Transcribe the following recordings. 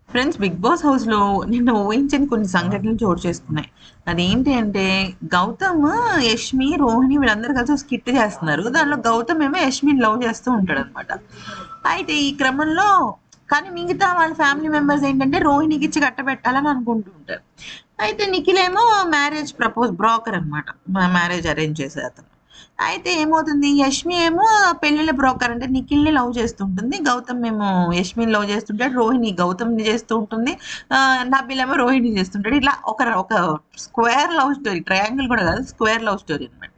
Friends, 'big boss' హౌస్‌లో నిన్న ఊహించని కొన్ని సంఘటనలు చోటు చేసుకున్నాయి. అదేంటి అంటే, గౌతమ్, యష్మి, రోహిణి వీళ్ళందరూ కలిసి ఒక స్కిట్ చేస్తున్నారు. దానిలో గౌతమ్ ఏమో యష్మిని లవ్ చేస్తూ ఉంటాడనమాట. అయితే ఈ క్రమంలో కానీ మిగతా వాళ్ళ ఫ్యామిలీ మెంబర్స్ ఏంటంటే రోహిణికి ఇచ్చి కట్టబెట్టాలని అనుకుంటూ ఉంటారు. అయితే నిఖిల్ ఏమో మ్యారేజ్ బ్రోకర్ అనమాట. మ్యారేజ్ అరేంజ్ చేసే అతను. అయితే ఏమవుతుంది, యష్మి ఏమో పెళ్ళిళ్ళ బ్రోకర్ అంటే నిఖిల్ని లవ్ చేస్తుంటుంది. గౌతమ్ ఏమో యష్మిని లవ్ చేస్తుంటాడు. రోహిణి గౌతమ్ని చేస్తూ ఉంటుంది. నబిల్ ఏమో రోహిణి చేస్తుంటాడు. ఇట్లా ఒక స్క్వేర్ లవ్ స్టోరీ, ట్రయాంగిల్ కూడా కాదు, స్క్వేర్ లవ్ స్టోరీ అనమాట.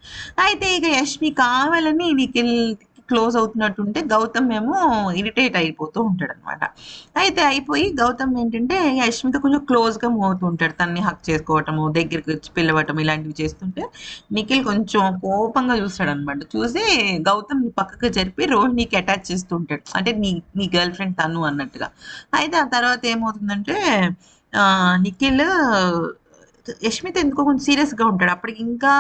అయితే ఇక యష్మి కావాలని నిఖిల్ క్లోజ్ అవుతున్నట్టుంటే గౌతమ్ ఏమో ఇరిటేట్ అయిపోతూ ఉంటాడనమాట. అయితే అయిపోయి గౌతమ్ ఏంటంటే యష్మితో కొంచెం క్లోజ్‌గా మూవ్ అవుతూ ఉంటాడు. తనని హగ్ చేసుకోవటము, దగ్గరికి వచ్చి పిలవటం ఇలాంటివి చేస్తుంటే నిఖిల్ కొంచెం కోపంగా చూస్తాడనమాట. చూసి గౌతమ్‌ని పక్కకు జరిపి రోహిణికి అటాచ్ చేస్తూ ఉంటాడు. అంటే నీ నీ గర్ల్ ఫ్రెండ్ తను అన్నట్టుగా. అయితే ఆ తర్వాత ఏమవుతుందంటే నిఖిల్ యష్మితో ఎందుకో కొంచెం సీరియస్‌గా ఉంటాడు. అప్పటికి ఇంకా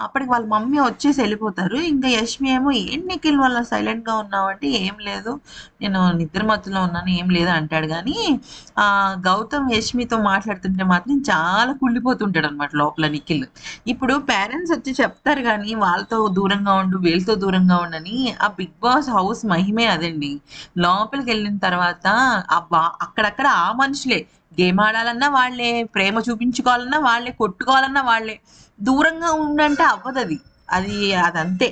అప్పటికి వాళ్ళ మమ్మీ వచ్చేసి ఎళ్ళిపోతారు. ఇంకా యష్మి ఏమో "ఏంటి నిఖిల్ నువ్వు అలా సైలెంట్‌గా ఉన్నావు" అంటే "ఏం లేదు. నేను నిద్ర మత్తులో ఉన్నాను. ఏం లేదు" అంటాడు గానీ గౌతమ్ యష్మితో మాట్లాడుతుంటే మాత్రం చాలా కుళ్ళిపోతుంటాడనమాట లోపల నిఖిల్. ఇప్పుడు పేరెంట్స్ వచ్చి చెప్తారు గానీ, వాళ్ళతో దూరంగా ఉండు, వీళ్ళతో దూరంగా ఉండని. ఆ 'బిగ్ బాస్' హౌస్ మహిమే అదండి. లోపలికెళ్ళిన తర్వాత అక్కడక్కడ ఆ మనుషులే. గేమ్ ఆడాలన్నా వాళ్ళే, ప్రేమ చూపించుకోవాలన్నా వాళ్ళే, కొట్టుకోవాలన్నా వాళ్ళే. దూరంగా ఉండంటే అవ్వదది. అది అదంతే.